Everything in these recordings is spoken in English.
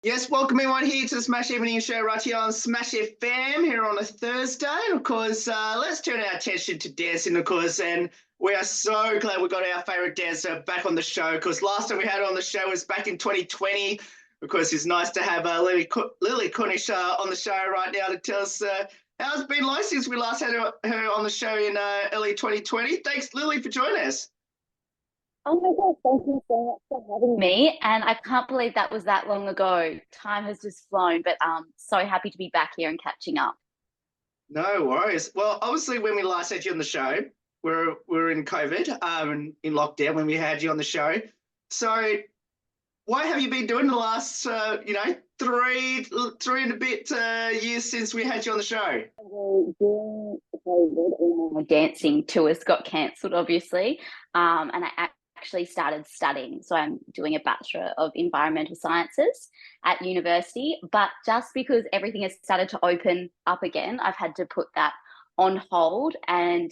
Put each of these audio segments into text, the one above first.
Yes, welcome everyone here to the Smash Evening Show right here on Smash FM here on a Thursday. And of course, let's turn our attention to dancing, of course. And we are so glad we got our favourite dancer back on the show because last time we had her on the show was back in 2020. Of course, it's nice to have Lily Cornish on the show right now to tell us how it's been like since we last had her on the show in early 2020. Thanks, Lily, for joining us. Oh my God, thank you so much for having me. And I can't believe that was that long ago. Time has just flown, but so happy to be back here and catching up. No worries. Well, obviously, when we last had you on the show, we're in COVID, in lockdown when we had you on the show. So, what have you been doing the last, three and a bit years since we had you on the show? During COVID, all my dancing tours got cancelled, obviously, and I actually started studying. So I'm doing a Bachelor of Environmental Sciences at university. But just because everything has started to open up again, I've had to put that on hold. And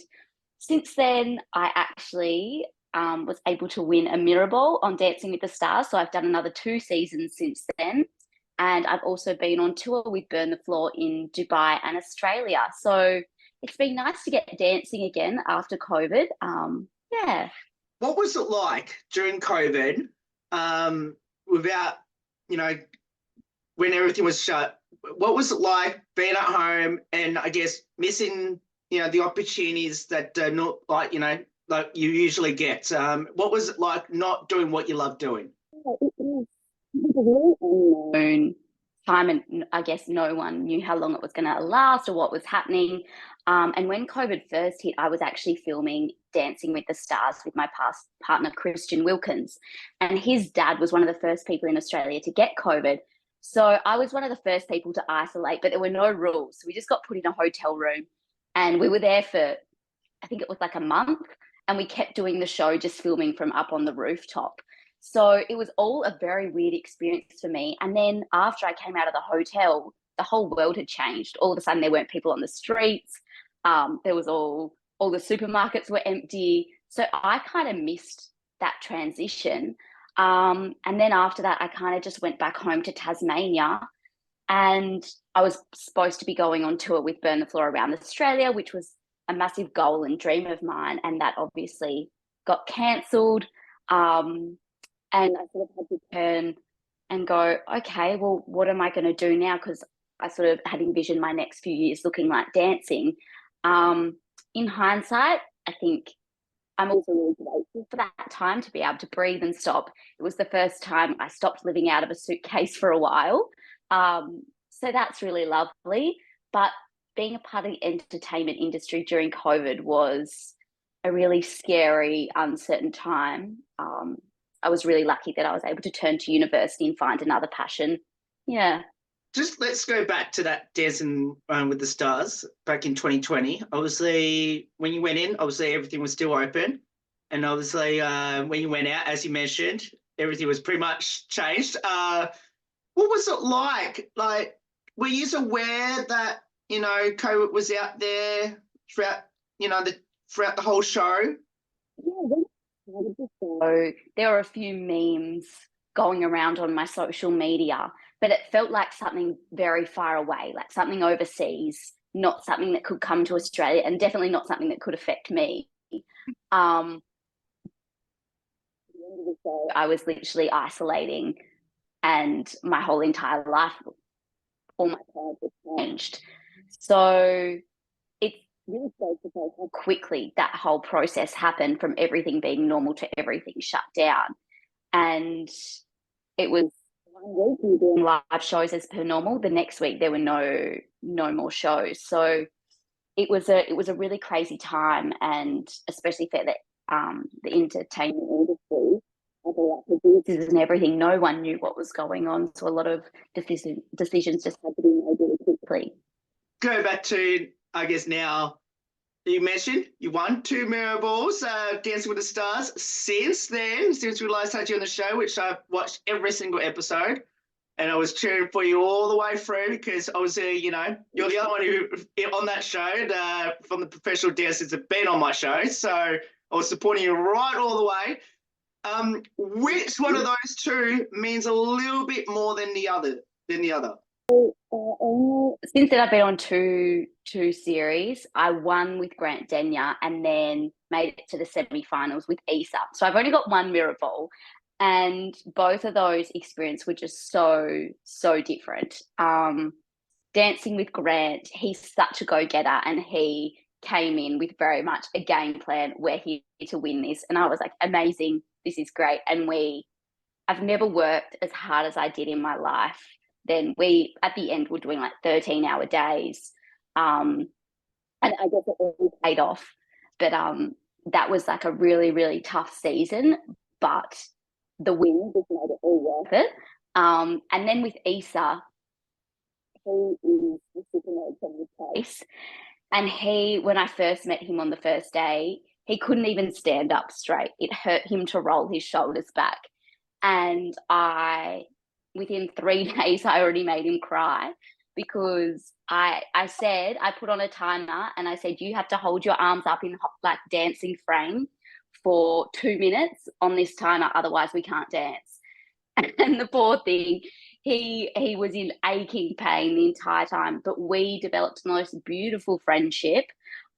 since then, I actually was able to win a mirror ball on Dancing with the Stars. So I've done another 2 seasons since then. And I've also been on tour with Burn the Floor in Dubai and Australia. So it's been nice to get dancing again after COVID. Yeah. What was it like during COVID, without, you know, when everything was shut? What was it like being at home and I guess missing, the opportunities that not like, like you usually get? What was it like not doing what you love doing? It was a really unknown time, and I guess no one knew how long it was going to last or what was happening. And when COVID first hit, I was actually filming Dancing with the Stars with my past partner, Christian Wilkins. And his dad was one of the first people in Australia to get COVID. So I was one of the first people to isolate, but there were no rules. So we just got put in a hotel room and we were there for, I think it was like a month. And we kept doing the show, just filming from up on the rooftop. So it was all a very weird experience for me. And then after I came out of the hotel, the whole world had changed. All of a sudden, there weren't people on the streets. There was all the supermarkets were empty. So I kind of missed that transition. And then after that, I kind of just went back home to Tasmania. And I was supposed to be going on tour with Burn the Floor around Australia, which was a massive goal and dream of mine. And that obviously got cancelled. And I sort of had to turn and go, okay, well, what am I going to do now? Because I sort of had envisioned my next few years looking like dancing. In hindsight, I think I'm also really grateful for that time to be able to breathe and stop. It was the first time I stopped living out of a suitcase for a while. So that's really lovely. But being a part of the entertainment industry during COVID was a really scary, uncertain time. I was really lucky that I was able to turn to university and find another passion. Yeah. Just let's go back to that Dancing with the Stars back in 2020. Obviously, when you went in, obviously everything was still open, and obviously when you went out, as you mentioned, everything was pretty much changed. What was it like? Like, were you aware that COVID was out there throughout throughout the whole show? So there were a few memes going around on my social media, but it felt like something very far away, like something overseas, not something that could come to Australia, and definitely not something that could affect me. At the end of the show, I was literally isolating, and my whole entire life, all my plans had changed. So it's really sad to say how quickly that whole process happened from everything being normal to everything shut down. And it was 1 week we were doing live shows as per normal. The next week there were no more shows. So it was a really crazy time, and especially for the entertainment industry, like producers and everything, no one knew what was going on. So a lot of decisions just had to be made really quickly. Go back to, I guess, now you mentioned you won 2 mirror balls, Dancing with the Stars. Since then, since we last had you on the show, which I've watched every single episode, and I was cheering for you all the way through because obviously, you're the other one who on that show from the professional dancers that have been on my show. So I was supporting you right all the way. Which one of those two means a little bit more than the other? Since then, I've been on two series. I won with Grant Denyer and then made it to the semi-finals with Issa. So I've only got one mirror ball, and both of those experiences were just so different. Dancing with Grant, he's such a go-getter, and he came in with very much a game plan. We're here to win this, and I was like, amazing, this is great. And I've never worked as hard as I did in my life. Then we, at the end, were doing like 13-hour days. And I guess it all paid off. But that was like a really, really tough season. But the win just made it all worth it. And then with Issa, he is the super nerd from the place. And when I first met him on the first day, he couldn't even stand up straight. It hurt him to roll his shoulders back. And within 3 days, I already made him cry, because I put on a timer and I said, you have to hold your arms up in like dancing frame for 2 minutes on this timer, otherwise we can't dance. And the poor thing, he was in aching pain the entire time, but we developed the most beautiful friendship.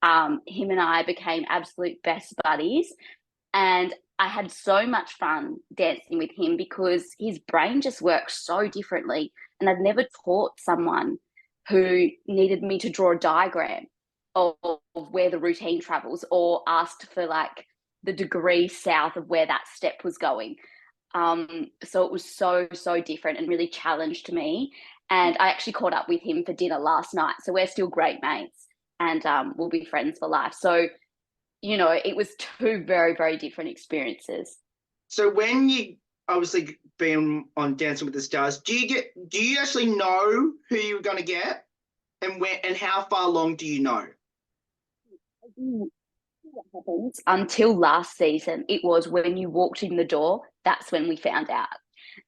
Him and I became absolute best buddies, and I had so much fun dancing with him because his brain just works so differently. And I've never taught someone who needed me to draw a diagram of where the routine travels, or asked for like the degree south of where that step was going. So it was so different and really challenged me. And I actually caught up with him for dinner last night. So we're still great mates, and we'll be friends for life. So, you know, it was two very, very different experiences. So when you obviously been on Dancing with the Stars, do you actually know who you're going to get, and when and how far along do you know? What happens until last season, it was when you walked in the door, that's when we found out.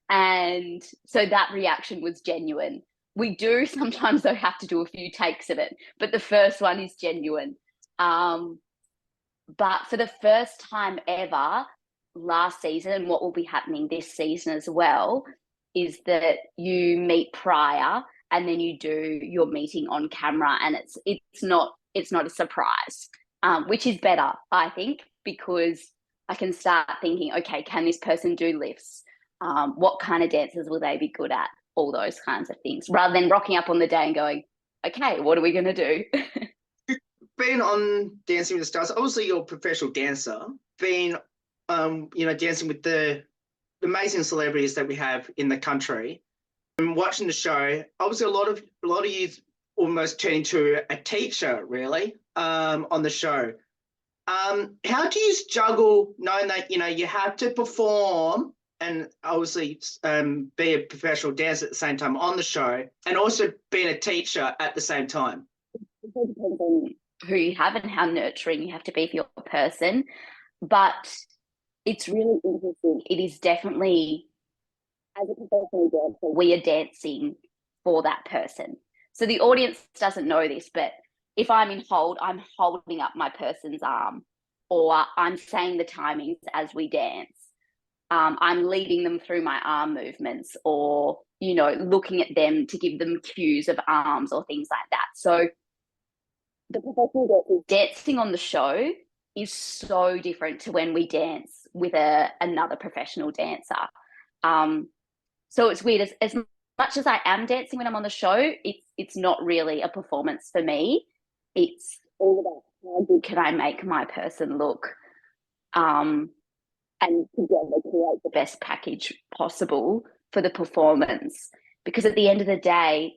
And so that reaction was genuine. We do sometimes, though, have to do a few takes of it, but the first one is genuine. But for the first time ever last season, and what will be happening this season as well, is that you meet prior and then you do your meeting on camera, and it's not a surprise, which is better, I think, because I can start thinking, okay, can this person do lifts? What kind of dances will they be good at? All those kinds of things, rather than rocking up on the day and going, okay, what are we going to do? Being on Dancing with the Stars, obviously you're a professional dancer. Being, dancing with the amazing celebrities that we have in the country, and watching the show, obviously a lot of you almost turn into a teacher, really, on the show. How do you juggle knowing that you have to perform and obviously be a professional dancer at the same time on the show, and also being a teacher at the same time? It depends on who you have and how nurturing you have to be for your person. But it's really interesting. It is definitely, as a professional dancer, we are dancing for that person. So the audience doesn't know this, but if I'm in hold, I'm holding up my person's arm, or I'm saying the timings as we dance. I'm leading them through my arm movements, or, looking at them to give them cues of arms or things like that. So the professional dancing on the show is so different to when we dance with another professional dancer. So it's weird. As much as I am dancing when I'm on the show, it's not really a performance for me. It's all about how good can I make my person look, and together create the best package possible for the performance. Because at the end of the day,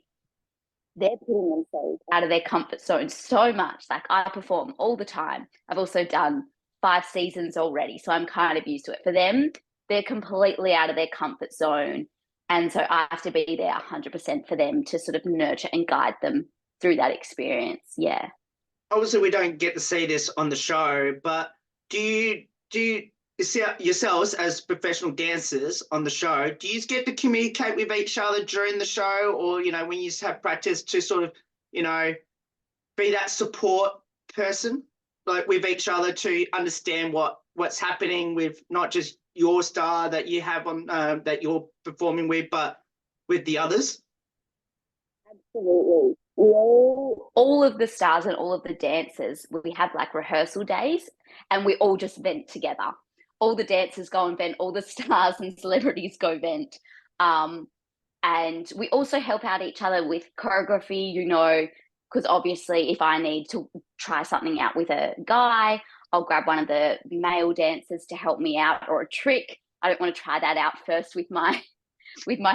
they're putting themselves out of their comfort zone so much. Like, I perform all the time. I've also done 5 seasons already, so I'm kind of used to it. For them, they're completely out of their comfort zone. And so I have to be there 100% for them to sort of nurture and guide them through that experience. Yeah. Obviously, we don't get to see this on the show, but do you see yourselves as professional dancers on the show? Do you get to communicate with each other during the show, or when you have practice, to sort of be that support person, like with each other, to understand what's happening with not just your star that you have on that you're performing with, but with the others? Absolutely. All of the stars and all of the dancers, we have like rehearsal days and we all just vent together. All the dancers go and vent, all the stars and celebrities go vent. And we also help out each other with choreography, you know, because obviously if I need to try something out with a guy, I'll grab one of the male dancers to help me out, or a trick. I don't want to try that out first with my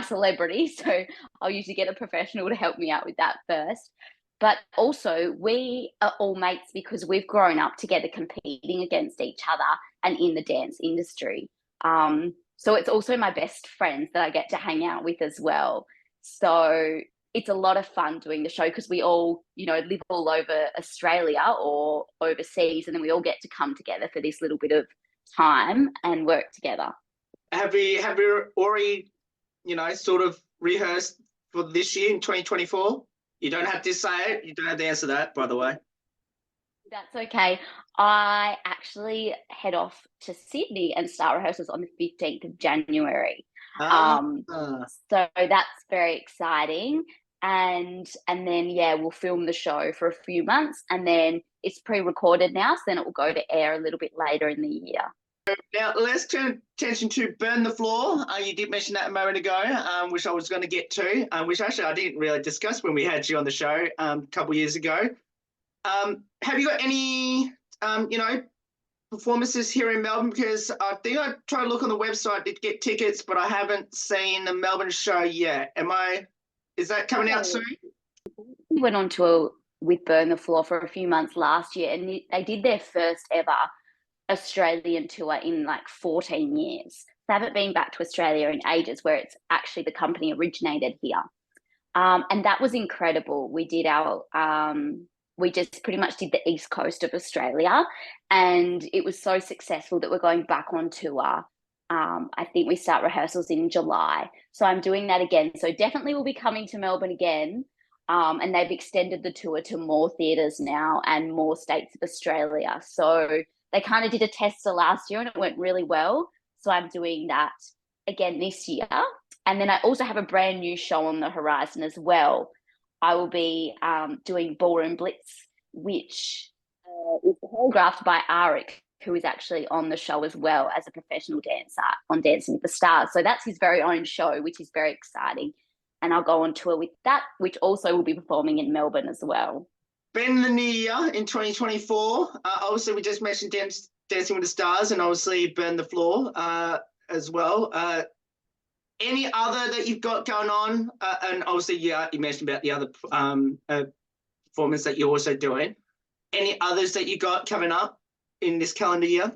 celebrity, so I'll usually get a professional to help me out with that first. But also we are all mates because we've grown up together competing against each other and in the dance industry. So it's also my best friends that I get to hang out with as well. So it's a lot of fun doing the show because we all, you know, live all over Australia or overseas, and then we all get to come together for this little bit of time and work together. Have you already, you know, sort of rehearsed for this year in 2024? You don't have to say it. You don't have to answer that, by the way. That's okay. I actually head off to Sydney and start rehearsals on the 15th of January. Ah, So that's very exciting. And then yeah, we'll film the show for a few months, and then it's pre-recorded now, so then it will go to air a little bit later in the year. now let's turn attention to Burn the Floor. You did mention that a moment ago, which I was going to get to, which actually I didn't really discuss when we had you on the show a couple of years ago. Have you got any, you know, performances here in Melbourne? Because I think I tried to look on the website to get tickets, but I haven't seen the Melbourne show yet. Is that coming out soon? We went on tour with Burn the Floor for a few months last year, and they did their first ever Australian tour in like 14 years. They haven't been back to Australia in ages, where it's actually the company originated here. And that was incredible. We did we just pretty much did the east coast of Australia, and it was so successful that we're going back on tour. I think we start rehearsals in July. So I'm doing that again. So definitely we'll be coming to Melbourne again. And they've extended the tour to more theatres now and more states of Australia. So they kind of did a tester last year and it went really well. So I'm doing that again this year. And then I also have a brand new show on the horizon as well. I will be doing Ballroom Blitz, which is choreographed by Arik, who is actually on the show as well as a professional dancer on Dancing with the Stars. So that's his very own show, which is very exciting. And I'll go on tour with that, which also will be performing in Melbourne as well. Been the new year in 2024. Obviously, we just mentioned Dancing with the Stars and obviously Burn the Floor as well. Any other that you've got going on? And obviously, yeah, you mentioned about the other performance that you're also doing. Any others that you got coming up in this calendar year?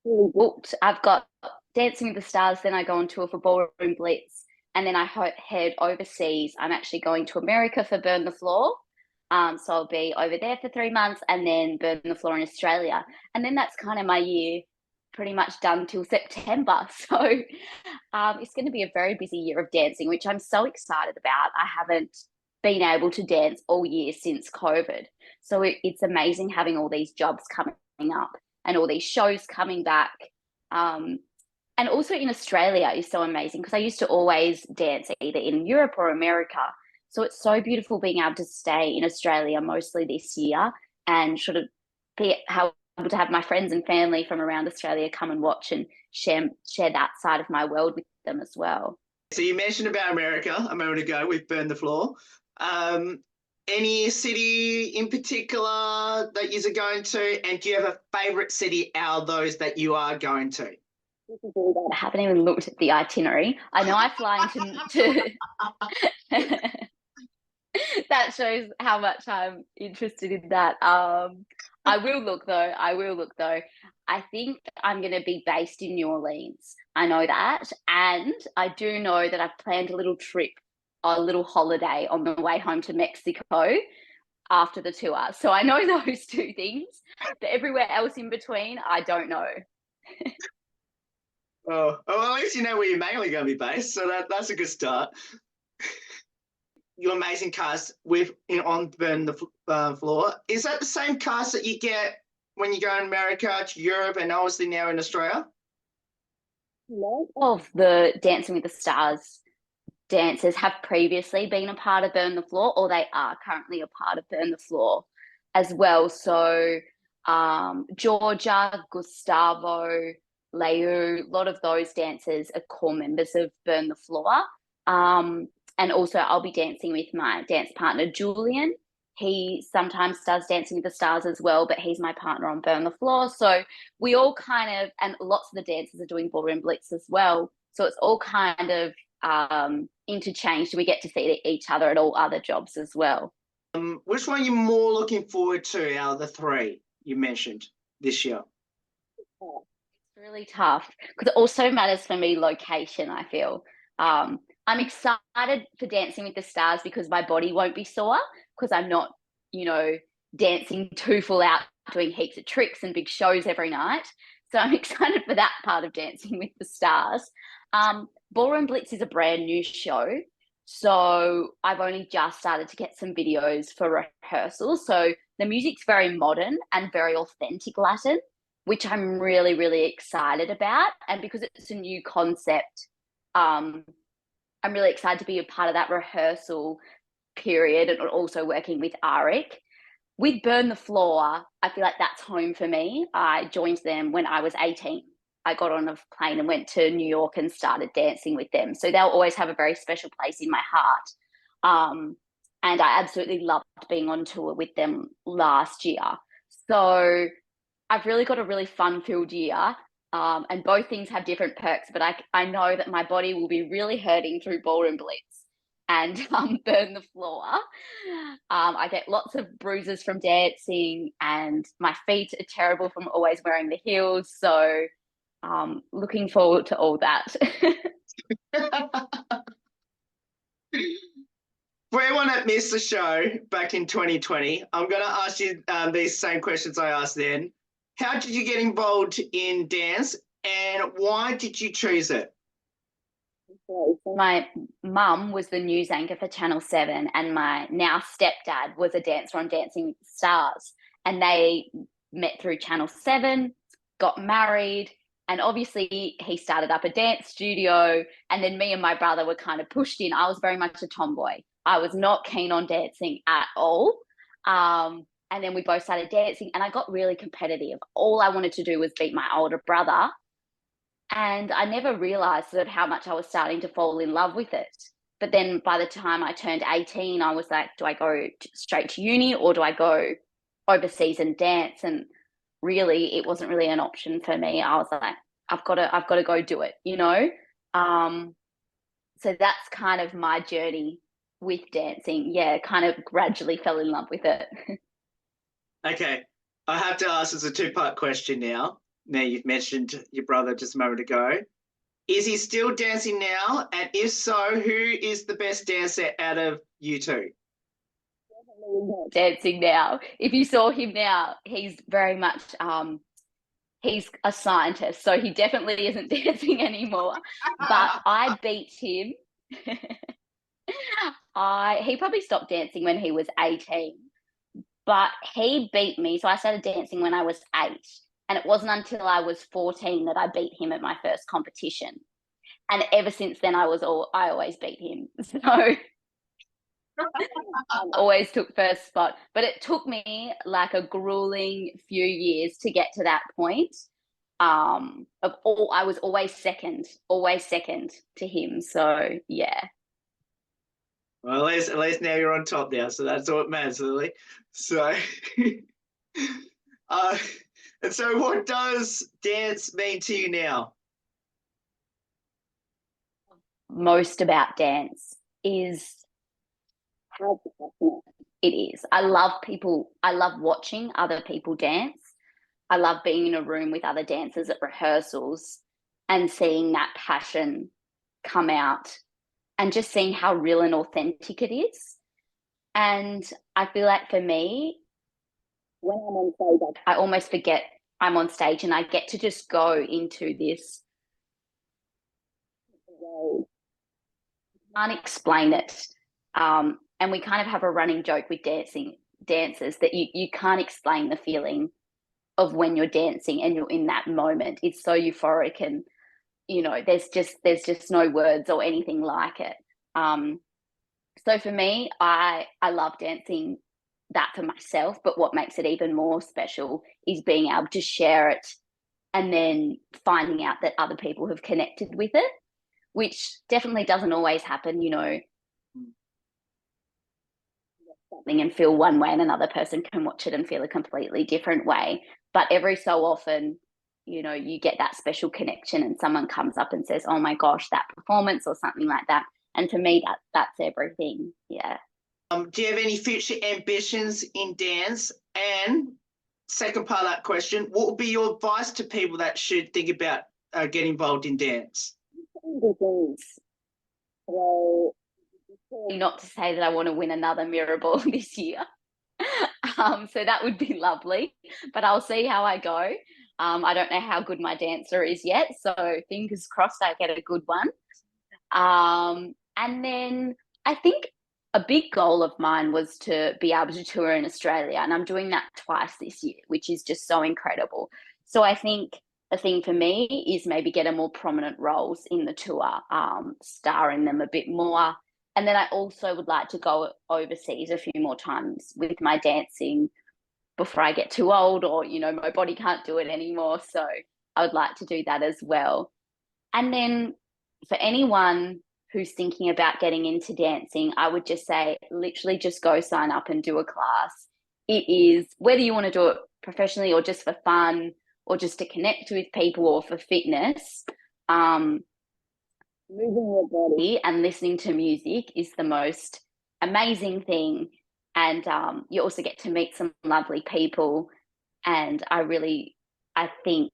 Booked. I've got Dancing with the Stars, then I go on tour for Ballroom Blitz, and then I head overseas. I'm actually going to America for Burn the Floor. So I'll be over there for 3 months and then Burn the Floor in Australia. And then that's kind of my year pretty much done till September. So it's going to be a very busy year of dancing, which I'm so excited about. I haven't been able to dance all year since COVID. So it's amazing having all these jobs coming up and all these shows coming back. And also in Australia is so amazing because I used to always dance either in Europe or America. So it's so beautiful being able to stay in Australia mostly this year and sort of be able to have my friends and family from around Australia come and watch and share that side of my world with them as well. So you mentioned about America a moment ago with Burn the Floor. Any city in particular that you're going to, and do you have a favourite city out of those that you are going to? I haven't even looked at the itinerary. I know I fly into that shows how much I'm interested in that. I will look though. I think I'm going to be based in New Orleans. I know that. And I do know that I've planned a little trip, a little holiday on the way home to Mexico after the tour. So I know those two things, but everywhere else in between, I don't know. Oh, well, at least you know where you're mainly going to be based. So that's a good start. Your amazing cast on Burn the Floor. Is that the same cast that you get when you go in America, to Europe, and obviously now in Australia? Of the Dancing with the Stars dancers have previously been a part of Burn the Floor, or they are currently a part of Burn the Floor as well. So Georgia, Gustavo, Leu, a lot of those dancers are core members of Burn the Floor. And also I'll be dancing with my dance partner, Julian. He sometimes does Dancing with the Stars as well, but he's my partner on Burn the Floor. So we all kind of, and lots of the dancers are doing Ballroom Blitz as well. So it's all kind of interchanged. We get to see each other at all other jobs as well. Which one are you more looking forward to out of the three you mentioned this year? It's really tough because it also matters for me location, I feel. I'm excited for Dancing with the Stars because my body won't be sore because I'm not, dancing too full out, doing heaps of tricks and big shows every night. So I'm excited for that part of Dancing with the Stars. Ballroom Blitz is a brand new show. So I've only just started to get some videos for rehearsals. So the music's very modern and very authentic Latin, which I'm really, really excited about. And because it's a new concept, I'm really excited to be a part of that rehearsal period and also working with Arik. With Burn the Floor, I feel like that's home for me. I joined them when I was 18. I got on a plane and went to New York and started dancing with them. So they'll always have a very special place in my heart. And I absolutely loved being on tour with them last year. So I've really got a really fun-filled year. And both things have different perks, but I know that my body will be really hurting through Ballroom Blitz and Burn the Floor. I get lots of bruises from dancing and my feet are terrible from always wearing the heels. So looking forward to all that. For everyone that missed the show back in 2020, I'm going to ask you these same questions I asked then. How did you get involved in dance and why did you choose it? My mum was the news anchor for Channel 7 and my now stepdad was a dancer on Dancing with the Stars. And they met through Channel 7, got married, and obviously he started up a dance studio. And then me and my brother were kind of pushed in. I was very much a tomboy. I was not keen on dancing at all. And then we both started dancing and I got really competitive. All I wanted to do was beat my older brother. And I never realized that how much I was starting to fall in love with it. But then by the time I turned 18, I was like, do I go straight to uni or do I go overseas and dance? And really, it wasn't really an option for me. I was like, I've got to go do it, So that's kind of my journey with dancing. Yeah, kind of gradually fell in love with it. Okay, I have to ask, it's a two-part question now. Now you've mentioned your brother just a moment ago. Is he still dancing now? And if so, who is the best dancer out of you two? Dancing now. If you saw him now, he's very much he's a scientist, so he definitely isn't dancing anymore. But I beat him. He probably stopped dancing when he was 18. But he beat me. So I started dancing when I was 8. And it wasn't until I was 14 that I beat him at my first competition. And ever since then, I always beat him. So always took first spot. But it took me like a grueling few years to get to that point. I was always second to him. So yeah. Well, at least now you're on top now, so that's all that matters, Lily. So, and so what does dance mean to you now? Most about dance is how passionate it is. I love watching other people dance. I love being in a room with other dancers at rehearsals and seeing that passion come out and just seeing how real and authentic it is. And I feel like for me, when I'm on stage, I almost forget I'm on stage and I get to just go into this. I can't explain it. And we kind of have a running joke with dancers that you can't explain the feeling of when you're dancing and you're in that moment. It's so euphoric, and there's just no words or anything like it. So for me, I love dancing that for myself, but what makes it even more special is being able to share it and then finding out that other people have connected with it, which definitely doesn't always happen, something and feel one way and another person can watch it and feel a completely different way. But every so often, you get that special connection and someone comes up and says, oh my gosh, that performance or something like that. And for me, that's everything. Yeah. Do you have any future ambitions in dance? And second part of that question, what would be your advice to people that should think about getting involved in dance? Well, not to say that I want to win another mirror ball this year. So that would be lovely, but I'll see how I go. I don't know how good my dancer is yet, so fingers crossed I get a good one. And then I think a big goal of mine was to be able to tour in Australia, and I'm doing that twice this year, which is just so incredible. So I think the thing for me is maybe get a more prominent roles in the tour, star in them a bit more. And then I also would like to go overseas a few more times with my dancing before I get too old, or, my body can't do it anymore. So I would like to do that as well. And then for anyone who's thinking about getting into dancing, I would just say, literally just go sign up and do a class. It is, whether you want to do it professionally or just for fun or just to connect with people or for fitness, moving your body and listening to music is the most amazing thing. And you also get to meet some lovely people. And I think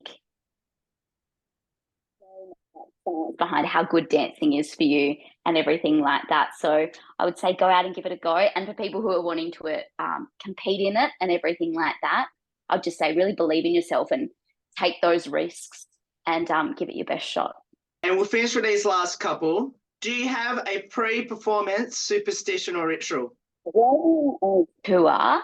behind how good dancing is for you and everything like that. So I would say go out and give it a go. And for people who are wanting to compete in it and everything like that, I'd just say really believe in yourself and take those risks and give it your best shot. And we'll finish with these last couple. Do you have a pre-performance superstition or ritual? Tour,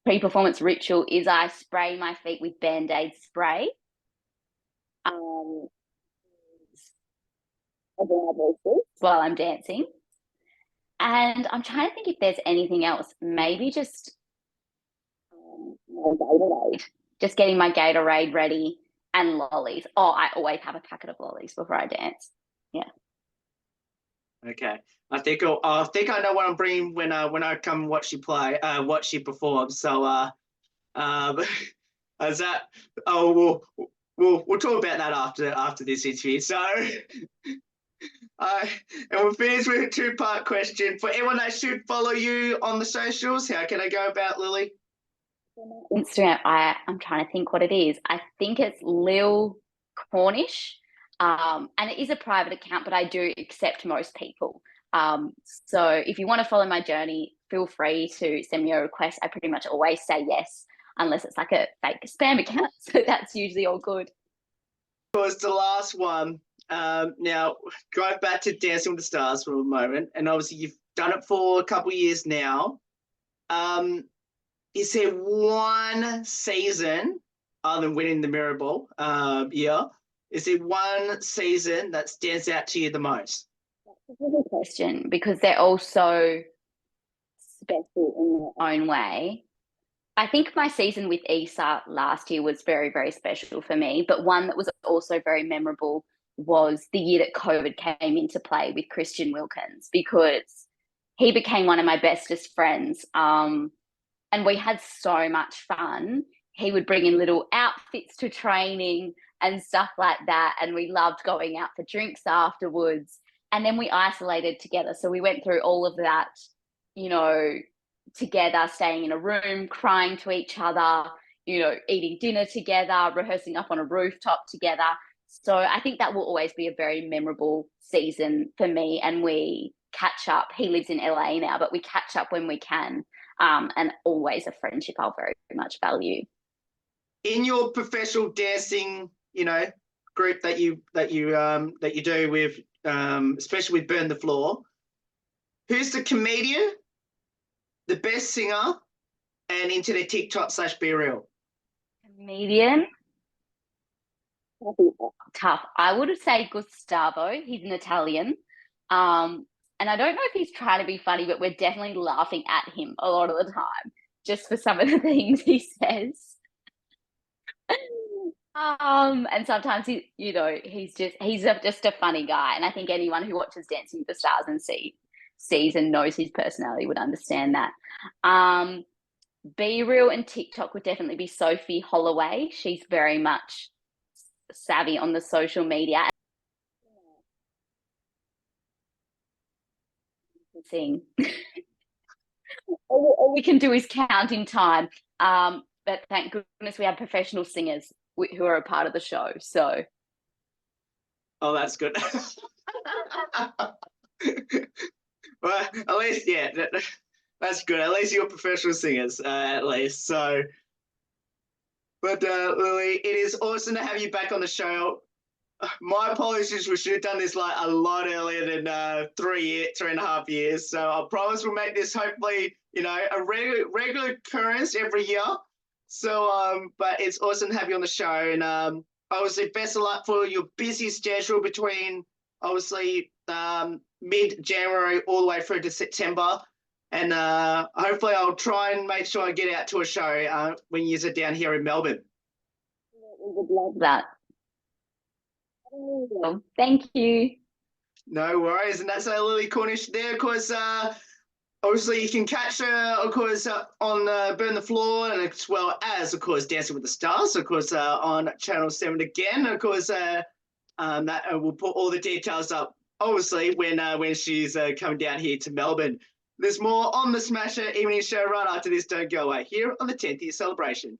pre-performance ritual is I spray my feet with Band-Aid spray. While I'm dancing. And I'm trying to think if there's anything else. Maybe just Gatorade. Just getting my Gatorade ready and lollies. Oh, I always have a packet of lollies before I dance. Yeah. Okay. I think I know what I'm bringing when I come watch you play, watch you perform. So is that? Oh, we'll talk about that after this interview. So. And we'll finish with a two-part question. For everyone that should follow you on the socials, how can I go about, Lily? Instagram, I'm trying to think what it is. I think it's Lil Cornish, and it is a private account, but I do accept most people. So if you want to follow my journey, feel free to send me a request. I pretty much always say yes, unless it's like a fake spam account. So that's usually all good. Of course, the last one. Now, going back to Dancing with the Stars for a moment, and obviously you've done it for a couple of years now. Is there one season, other than winning the Mirror Ball, is there one season that stands out to you the most? That's a good question, because they're all so special in their own way. I think my season with Issa last year was very, very special for me, but one that was also very memorable was the year that COVID came into play with Christian Wilkins, because he became one of my bestest friends. And we had so much fun. He would bring in little outfits to training and stuff like that. And we loved going out for drinks afterwards. And then we isolated together. So we went through all of that, together, staying in a room, crying to each other, eating dinner together, rehearsing up on a rooftop together. So I think that will always be a very memorable season for me. And we catch up. He lives in LA now, but we catch up when we can. And always a friendship I'll very much value. In your professional dancing, group that you do with, especially with Burn the Floor, who's the comedian the best singer, and internet TikTok/Be Real. Comedian. Tough. I would say Gustavo. He's an Italian. And I don't know if he's trying to be funny, but we're definitely laughing at him a lot of the time, just for some of the things he says. And sometimes he's just a funny guy. And I think anyone who watches Dancing with the Stars and sees and knows his personality would understand that. Be Real and TikTok would definitely be Sophie Holloway. She's very much savvy on the social media. Sing. all we can do is count in time. But thank goodness we have professional singers who are a part of the show. So, oh, that's good. Well, at least, yeah, that's good. At least you're professional singers, at least. So, but Lily, it is awesome to have you back on the show. My apologies, we should have done this like a lot earlier than 3.5 years. So I promise we'll make this hopefully, a regular occurrence every year. So, but it's awesome to have you on the show. And obviously, best of luck for your busy schedule between obviously mid-January all the way through to September. And hopefully I'll try and make sure I get out to a show when you're down here in Melbourne. We would love that. Thank you. No worries. And that's Lily Cornish there. Of course, obviously you can catch her, of course, on Burn the Floor, and as well as, of course, Dancing with the Stars, of course, on Channel 7 again. Of course, that we'll put all the details up, obviously, when she's coming down here to Melbourne. There's more on the Smasher Evening Show right after this. Don't go away here on the 10th year celebration.